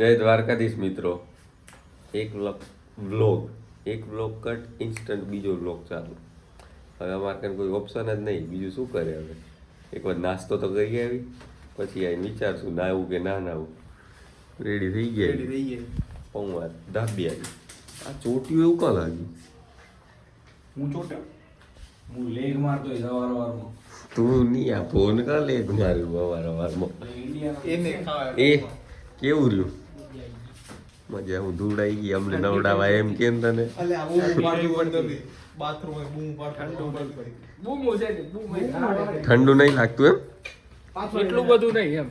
જય દ્વારકાધીશ મિત્રો. એક વ્લોગ કટ ઇન્સ્ટન્ટ બીજો વ્લોગ ચાલુ. હવે અમારે કાંઈ કોઈ ઓપ્શન જ નહીં, બીજું શું કરે હવે. એકવાર નાસ્તો તો કરી આવી, પછી આવીને વિચારશું નાવું કે ના નાવું. રેડી થઈ ગયા પૌવા ધાબી આવી. આ ચોટ્યું એવું કાં લાગ્યું? હું ચોટ્યો, હું લેગ મારતો સવારમાં. તું નહીં આ ફોન કા લેગ માર્યું સવારમાં? એ કેવું રહ્યું? મજા હું ધૂળાઈ ગઈ અમને નવડાવા એમ કેમ તને? ઠંડુ નહીં લાગતું એમ? એટલું બધું નહીં એમ.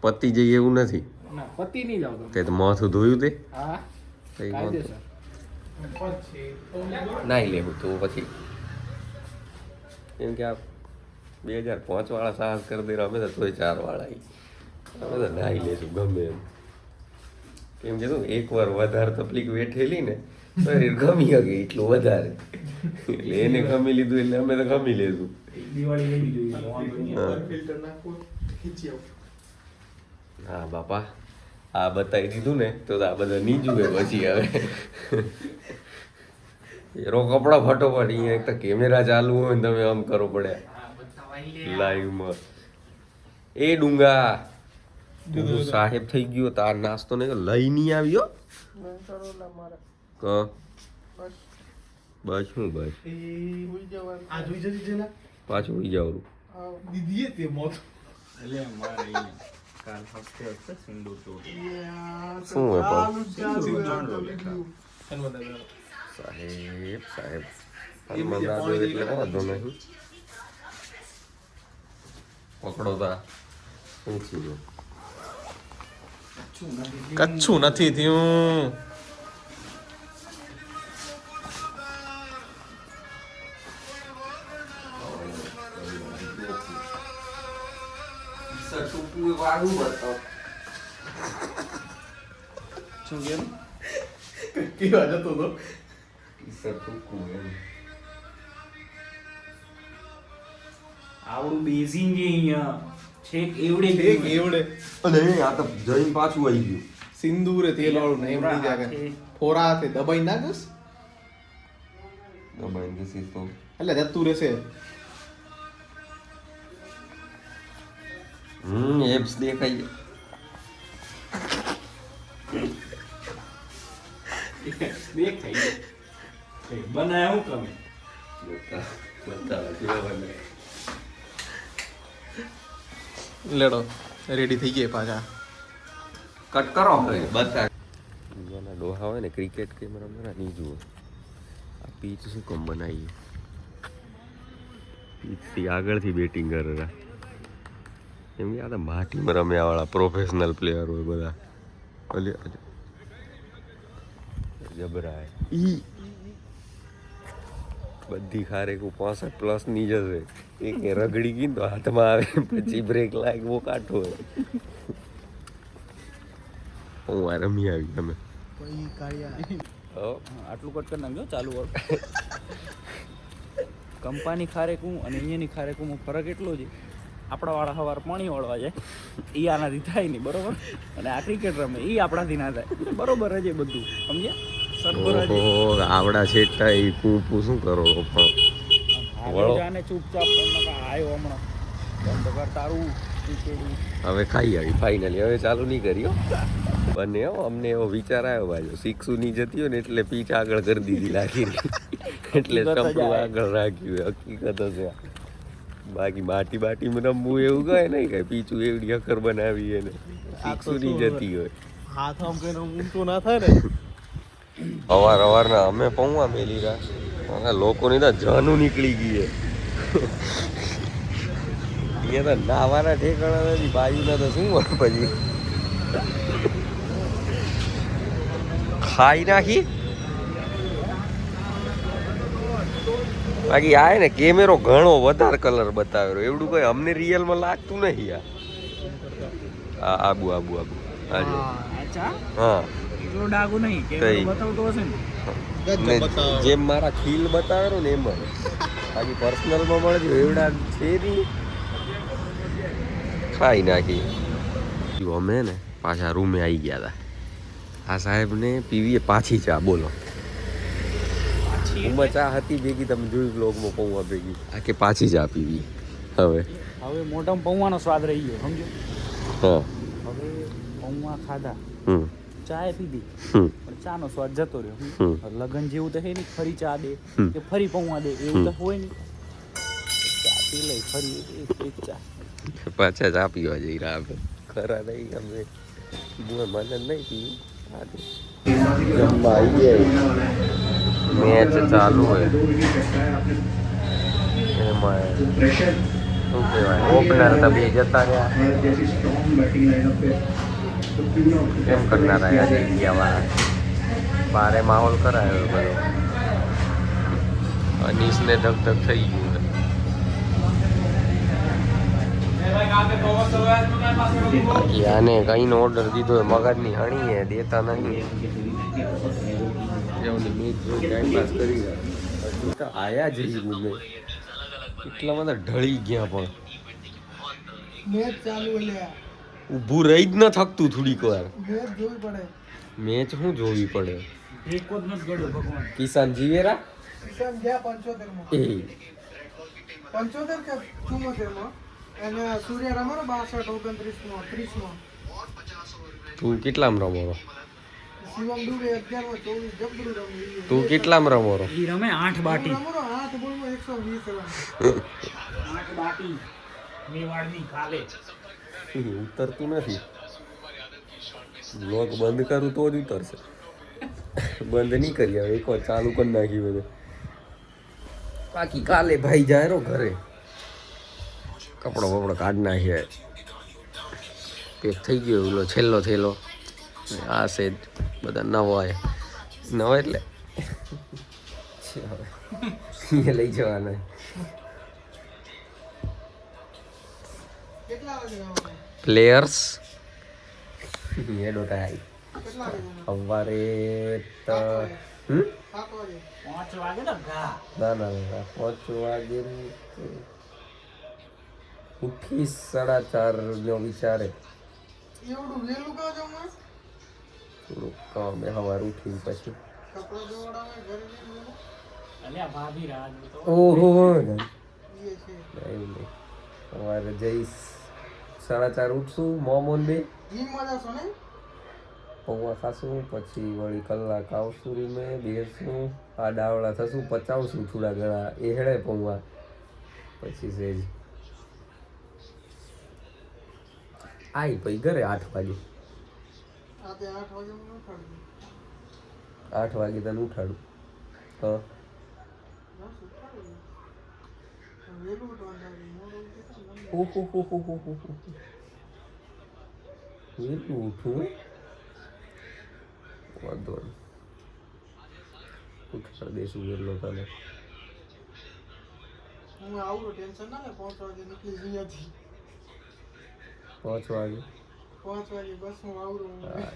પતી જઈએ એવું નથી. ના પતિ નહીં જાવ તે તો માથું ધોયું તે હા કઈ કાયદેસર. નાઈ લેવું તો પછી એમ કે આ 2005 વાળા સાહસ કરી દે અમે તો તોય 4 વાળા અમે તો નાઈ લેશું ગમે એમ. કેમ કીધું એકવાર વધારે તકલીફ વેઠેલી ને તો એ ગમી ગઈ એટલું વધારે, એટલે એને ગમી લીધું એટલે અમે તો ગમી લેશું. દિવાળી લેવી જોઈએ. હા બાપા, આ બતાવી દીધું ને તો આ બધા નહીં જુએ પછી હવે. એરો કપડા ફટોફટ અહીંયા એક તો કેમેરા ચાલુ હોય ને તમે આમ કરો પડે લાઈવમાં. એ ડુંગા તું સાહેબ થઈ ગયો તાર નાસ્તો ને લઈ નહીં આવ્યો. બસ શું બસ પાછું ઉઈ જવાનું. શું હોય સાહેબ સાહેબ એટલે વાંધો નહીં. પકડો તા શું થયું? કચ્છું નથી થયું. શું કેમ? કેવા જતો તો આવડું બેઝિંગ છે અહીંયા છેક એવડે એવડે અને આ તો જઈને પાછું આવી ગયું. સિંદૂરે તેલ વાળું ને એમ નહીં જાગે ફોરા હાથે દબાઈ નાખસ દબાઈને ઘસીશ તો એટલે જતું રહેશે. એપ્સ દેખાય. દેખાય બનાય હું તમે લેડો રેડી થઈ ગયા પાછા. કટ કરો બધા ડોહા હોય ને ક્રિકેટ કેમ રમવાના નહીં જુઓ. આ પીચ શું કમ બનાવીએ? પીચથી આગળથી બેટિંગ કરેલા એમ કે આ તો માટીમાં રમ્યા વાળા પ્રોફેશનલ પ્લેયર હોય બધા. જબરાય ઈ બધી ખારેકું 65+ ની જશે. એક રગડી ગઈ તો હાથમાં આવે પછી બ્રેક લાગે બહુ કાઠો હોય. હું આ રમી આવી તમે આટલું કટ કરી નાખજો ચાલુ વર્ક. કંપાની ખારેકું અને અહીંયાની ખારેકુંમાં ફરક એટલો છે, આપણા વાળા સવાર પાણી વાળવા જાય એ આનાથી થાય નહીં બરોબર, અને આ ક્રિકેટ રમે એ આપણાથી ના થાય બરોબર જ એ બધું સમજ્યા. આવડા છેટા એ પૂ શું કરો આને ચૂપચાપ આવ્યો હમણાં બંધ કર તારું. હવે ખાઈ આવી ફાઇનલી. હવે ચાલુ નહીં કર્યો બંને. અમને એવો વિચાર આવ્યો બાજુ શીખશું નહીં જતી હોય ને એટલે પીચ આગળ કરી દીધી લાગી એટલે ટપડું આગળ રાખ્યું. હકીકત હશે. બાકી બાટીમાં રમવું એવું કહે નહીં કઈ પીચું એવડી અખર બનાવી એને શીખશું નહીં જતી હોય. હાથ આમ કઈને ઊંચું ના થાય ને. અવારના અમે પૌવા મેલી રહ્યા. લોકોની તો જાનું નીકળી ગઈ અહીંયા તો નાવાના ઠેકાણા નથી. બાજુના તો શું હોય પછી ખાઈ નાખી. બાકી આ ને કેમેરો ઘણો વધારે કલર બતાવેલો એવડું કઈ અમને રિયલમાં લાગતું નહીં. આ આબુ હા એટલો ડાગુ નહીં બતાવતો હશે ને જેમ મારા ખીલ બતાવેલો ને એમ જ. બાકી પર્સનલમાં મળે એવડા છે નહીં. ખાઈ નાખી જો અમે ને પાછા રૂમે આવી ગયા હતા. આ સાહેબને પીવી પાછી ચા, બોલો. ઉંમર ચા હતી ભેગી, તમે જોયું બ્લોગમાં પૌવા ભેગી. આ કે પાછી ચા પીવી હવે મોઢામાં પૌવાનો સ્વાદ રહી ગયો, સમજો. હા. હવે પૌવા ખાધા, હમ ચાય પીધી, હમ પણ ચાનો સ્વાદ જતો રહ્યો. હમ. લગન જેવું તો હે નહીં, ફરી ચા દે હમ. કે ફરી પૌવા દે એવું તો હોય નહીં. ચા પી લઈ ફરી એક ચા. પાછા ચા પીવા જઈ રહ્યા આપણે. ખરા નહીં અમે મને નહીં પીવી. જમવા આવીએ, મેચ ચાલુ હોય એમાં શું કહેવાય, ઓપનર તો બે જતા રહ્યા. કેમ કરનાર આજે ઇન્ડિયાવાળા બારે માહોલ કરાયો બધો. અનીસને ધક ધક થઈ ગયું. બાકી આને કઈનો ઓર્ડર દીધો મગજની હણી દેતા નહીં. ટાઈમ પાસ કરી રહ્યા. આયા જઈ મેં એટલા બધા ઢળી ગયા, પણ મેચ ચાલુ એટલે ઊભું રહી જ ન થકતું થોડીક વાર. મેચ જોવી પડે. મેચ શું જોવી પડે? એક જ નથી ગળ્યો ભગવાન. કિસાન જીવેરા કિશન ગયા 75 માં, એ 75 કે 74 માં, અને સૂર્ય રમવાનો 62, 29 માં, 30 માં. તું કેટલામ રમો? શિવમ દુબે 11 માં 24 જબરું રમી. તું કેટલામ રમો? ઈ રમે 8 બાટી. રમવાનો 8 બોલમાં 120 રન. 8 બાટી મેવાડની કાલે. ઉતરતું નથી. બ્લોગ બંધ કરું તો જ ઉતરશે. બંધ નહીં કરી, હવે એક વાર ચાલુ કરી નાખી બધું. બાકી કાલે ભાઈ જાય રો ઘરે, કપડો બપડો કાઢ નાખીએ. પેક થઈ ગયો ઓલો છેલ્લો થેલો. આ સેટ બધા નવા નવા એટલે એ લઈ જવાના. કેટલા વાગે રમવાનું? પ્લેયર્સ એડો ટાઈ કેટલા વાગે રમવાનું? સવારે 7 હમ વાગે. 5 વાગે ને ઘા. ના 5 વાગે ઉઠી 4:30 નો વિચારે. એવડું વહેલું કાં જમવા? થોડુંક કામ સવાર ઉઠી પછી કપડાં ધોવડાવે ઘરે જઈને? અલ્યા ભાભી રાજ તો. ઓહો એ છે. નહીં સવારે જઈશ 4:30 ઉઠશું. મોમોન બે જીમમાં જશો ને? પૌવા ખાશું, પછી વળી કલાક આવશું રૂમે, બેસશું, આ ડાવડા થશું, પચાવશું થોડા ઘણા એ હેડે પૌવા, પછી સેજ આઈ પછી ઘરે 8 વાગે. રાતે 8 વાગે મને ઉઠાડજો. 8 વાગે તને ઉઠાડું. હા બસ ઉઠાડજો. વહેલું ઉઠવાનું થાય, મોડું ઉઠે તો લંબી. ઓહો વેલું ઉઠું વાંધો નહીં, ઉઠાડ દઈશું વેલો તને. હું આવું ટેન્શન ના લે. 5 વાગે નીકળી અહીંયાથી. 5 વાગે 5 વાગે બસ હું આવું.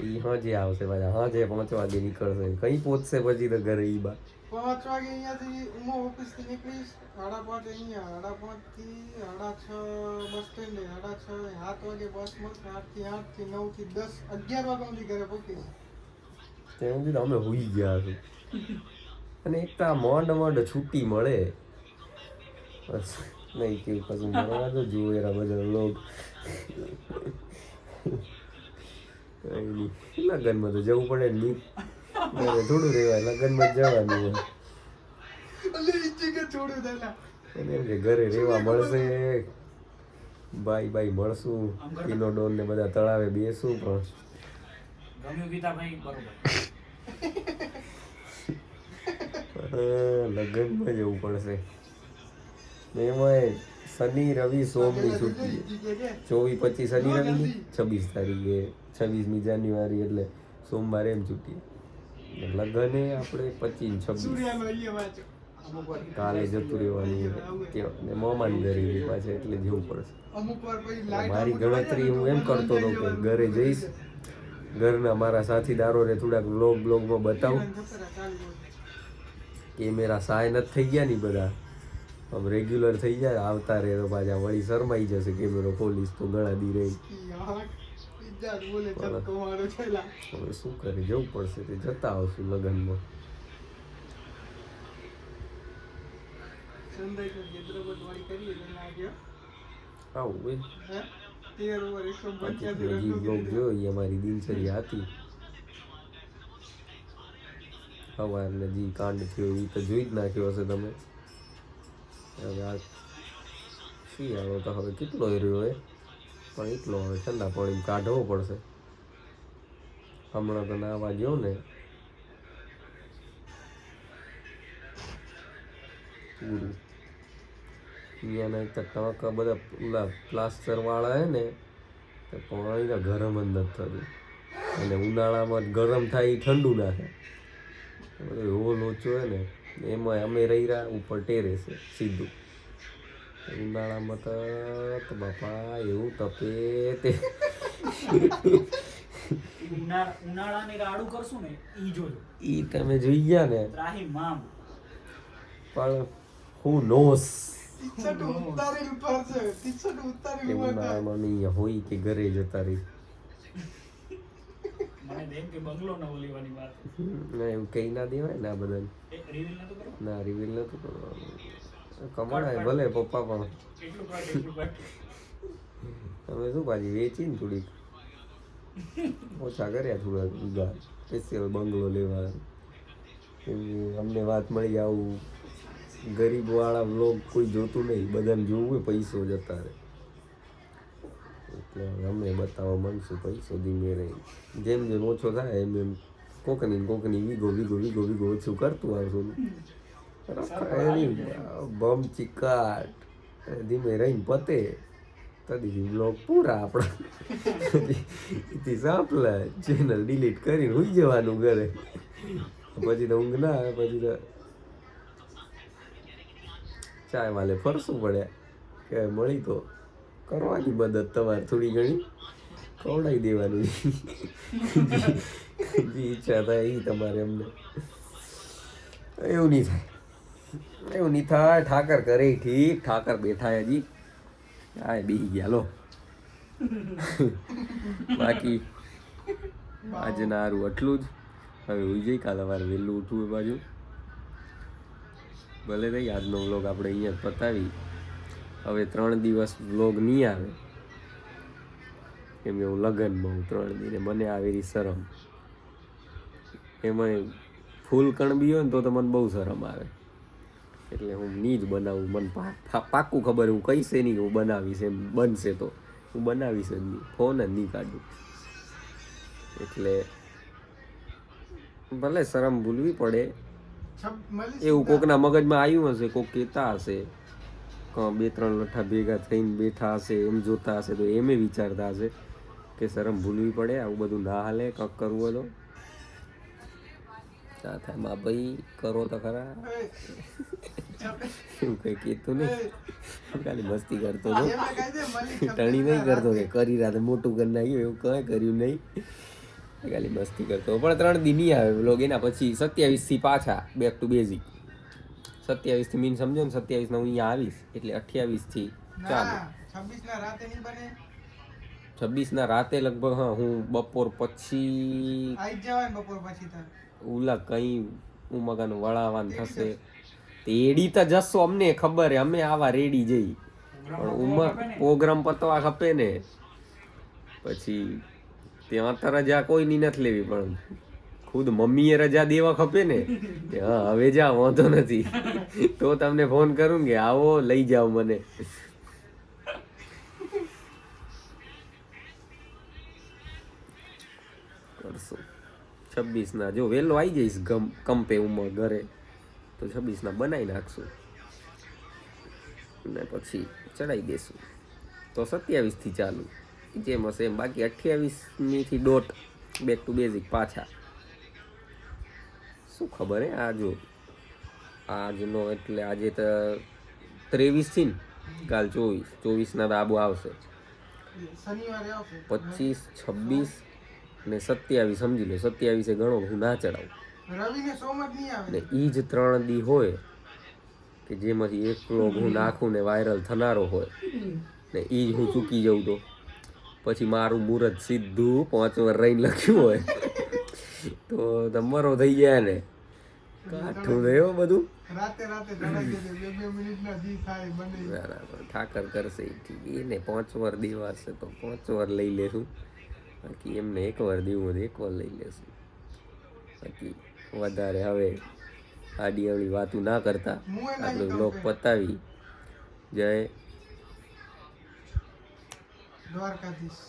ઈ હાજે આવશે પાછા, હાજે 5 વાગે નીકળશે. કઈ પહોંચશે પછી તો ઘરે ઈ બા? 5 વાગે અહીંયાથી હું ઓફિસથી નીકળીશ. 5:30 અહીંયા, 5:30 થી 6:30 બસ સ્ટેન્ડે, 6:30 7 વાગે બસ મળશે. 8 થી 9 થી 10 11 વાગ્યા સુધી ઘરે પહોંચીશ. ત્યાં સુધી અમે હોઈ ગયા છું. અને એક તો આ માંડ છૂટી મળે બસ. નહીં કેવું કશું મળવા તો જુઓ એના બધા લોક. કઈ નહીં, લગ્નમાં તો જવું પડે ને. ઘરે થોડું રહેવાય, લગ્નમાં જ જવાનું હોય. અલે ઈચ્છી કે છોડ્યું તેલા. અને એમ કે ઘરે રહેવા મળશે, બાઈ મળશું, કિનોડોન ને બધા તળાવે બેસું. પણ ગમ્યું ગીતા ભાઈ બરોબર. લગ્નમાં જવું પડશે. ને એમાં શનિ રવિ સોમની છૂટી, 24-25 શનિ રવિની, 26 તારીખે 26મી જાન્યુઆરી એટલે સોમવારે એમ છૂટી. લગ્ને આપણે 25-26 સૂર્યાનો અહીંયા વાંચો. કાલે જતું રહેવાનું ને મોમાન ઘરે પાછા, એટલે જવું પડશે. અમુક વાર પછી લાઈટ મારી ગણતરી હું એમ કરતો હતો કે ઘરે જઈશ, ઘરના મારા સાથીદારોને થોડાક બ્લોગમાં બતાવું. કેમેરા સહાય નથી થઈ ગયા ની બધા, આમ રેગ્યુલર થઈ જાય આવતા રહે તો પાછા વળી શરમાઈ જશે. કેમેરો ખોલીશ તો ઘણા દી રહી. ઇજ્જત બોલે ચમકો મારો છેલા હવે શું કરી જવું પડશે તે જતા આવશું લગ્નમાં. સંદાઈ તો હૈદરાબાદ વાળી કરીએ તો ના ગયો આવું ભાઈ હે 13 ઓવર 185 હજી બ્લોગ જોયો એ અમારી દિનચર્યા હતી. સવારને જે કાંડ થયો એ તો જોઈ જ નાખ્યો હશે તમે. હવે આ શિયાળો તો હવે કેટલો રહ્યો હોય પણ એટલો હવે ઠંડા પાણી કાઢવો પડશે. હમણાં તો નાવા ગયો ને પૂરું અહીંયાના એક તો ટાંકા બધા ઓલા પ્લાસ્ટર વાળા હે ને તો પાણી ગરમ જ નથી થતું અને ઉનાળામાં ગરમ થાય એ ઠંડુ નાખે. બધો એવો લોચો હે ને એમાં અમે રહી રહ્યા ઉપર ટેરેસે સીધું. ઉનાળામાં તો બાપા એવું તપે તે ઉનાળાને રાડું કરશું ને ઈ જોજો. ઈ તમે જોઈ ગયા ને રાહી મામ પણ હું નોસ ટી-શર્ટ ઉતારેલું પડશે ટી-શર્ટ કે ઉતારેલું ઉનાળામાં નહીં હોય કે ઘરે જતા રહી. મને દેમ કે બંગલો ન લેવાની વાત ના એવું કઈ ના દેવાય ને આ બધાને. એ રિવીલ નતો કરો ના રિવીલ નતું કરવાનું. કમાડાય ભલે પપ્પા પણ એટલું કાટ અમે શું પાછી વેચી ને થોડીક ઓછા કર્યા થોડા બીજા સ્પેશિયલ બંગલો લેવા. કેમ કે અમને વાત મળી આવું ગરીબવાળા વ્લોગ કોઈ જોતું નહીં, બધાને જોવું હોય પૈસો જતા રહે એટલે અમે બતાવવા માંગશું પૈસો ધીમે રહી જેમ જેમ ઓછો થાય એમ એમ કોકની વીગો ઓછું કરતું આવશું. બમ ચીકાટ ધીમે રહીને પતે તદી બ્લોગ પૂરા આપણા સાંપલા ચેનલ ડિલીટ કરીને હોઈ જવાનું ઘરે. પછી તો ઊંઘ ના આવે, પછી તો ચાય વાલે ફરશું પડે કે મળી તો કરવાની મદદ તમારે થોડી ઘણી ખવડાવી દેવાનું જે ઈચ્છા થાય એ તમારે અમને. એવું નહીં થાય ઠાકર કરે ઠીક. ઠાકર બેઠા હજી હા બેસી ગયા લો. બાકી આજના હારું આટલું જ. હવે ઉઈ જઈ કાલે વાર વહેલું ઉઠવું એ બાજુ ભલે થઈ. આજનો વ્લોગ આપણે અહીંયા જ પતાવી. હવે 3 દિવસ વ્લોગ નહીં આવે કેમ કે હું લગ્નમાં હું 3 દિને મને આવેલી શરમ. એમાં ફૂલ કણબી હોય ને તો મને બહુ શરમ આવે એટલે હું નહીં જ બનાવું. મને પાક્કું ખબર હું કહીશે નહીં કે હું બનાવીશ, એમ બનશે તો હું બનાવીશ જ નહીં, ફોન જ નહીં કાઢું. એટલે ભલે શરમ ભૂલવી પડે એવું કોકના મગજમાં આવ્યું હશે, કોક કહેતા હશે 2-3 લઠ્ઠા ભેગા થઈને બેઠા હશે એમ જોતા હશે તો એમે વિચારતા હશે કે શરમ ભૂલવી પડે, આવું બધું ના હાલે, કંઈક કરવું હોય તો ના થાય. મા ભાઈ કરો તો ખરા એવું કંઈ કહેતું નહીં, ખાલી મસ્તી કરતો હતો. ટણી નહીં કરતો કે કરી રાતે મોટું કરી નાખ્યું એવું કંઈ કર્યું નહીં, ખાલી મસ્તી કરતો. પણ 3 દી નહીં આવે વ્લોગ. એના પછી 27થી પાછા બેક ટુ બેઝિક. 27થી મીન સમજો ને 27 હું અહીંયા આવીશ એટલે 28થી ચાલુ. 26 રાતે લગભગ હા હું બપોર પછી ઉલા કઈ ઉમગાનું વળાવાનું થશે તે એડી તો જશો. અમને ખબર હે અમે આવા રેડી જઈ પણ ઉમર પ્રોગ્રામ પતવા ખપે ને. પછી ત્યાં તો રજા કોઈની નથી લેવી પણ ખુદ મમ્મીએ રજા દેવા ખપે ને કે હા હવે જા વાંધો નથી તો તમને ફોન કરું કે આવો લઈ જાઓ મને. કરશું 26 જો વહેલો આવી જઈશ કંપે ઉમર ઘરે તો 26 બનાવી નાખશું ને પછી ચડાવી દેશું તો 27થી ચાલુ જેમ હશે એમ. બાકી 28મીથી ડોટ બેક ટુ બેઝિક પાછા. શું ખબર હે આ જો આજનો એટલે આજે તો 23 ને કાલ 24 ના આબુ આવશે. 25, 26 ને 27 સમજી લો. 27 ગણો હું ના ચડાવું ને ઈ જ 3 દી હોય કે જેમાંથી એક વ્લોગ હું નાખું ને વાયરલ થનારો હોય ને ઈ જ હું ચૂકી જાઉં તો પછી મારું મુહૂર્ત સીધું 5 વાર રહીને લખ્યું હોય તો તમારો થઈ જાય ને કાઠું થયો બધું. રાતે ચડાઈ જશે 2 મિનિટના જી થાય બને. બરાબર ઠાકર કરશે એને 5 વાર દેવાશે તો 5 વાર લઈ લેશું, બાકી એમને 1 વાર દેવું હોય તો 1 વાર લઈ લેશું. બાકી વધારે હવે આડી અવળી વાતું ના કરતા આપણે બ્લોગ પતાવી. જય દ્વારકાધીશ.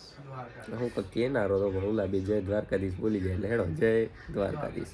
હું કંઈક કેનારો તો પણ ઓલા બી જય દ્વારકાધીશ બોલી જાય એટલે હેડો જય દ્વારકાધીશ.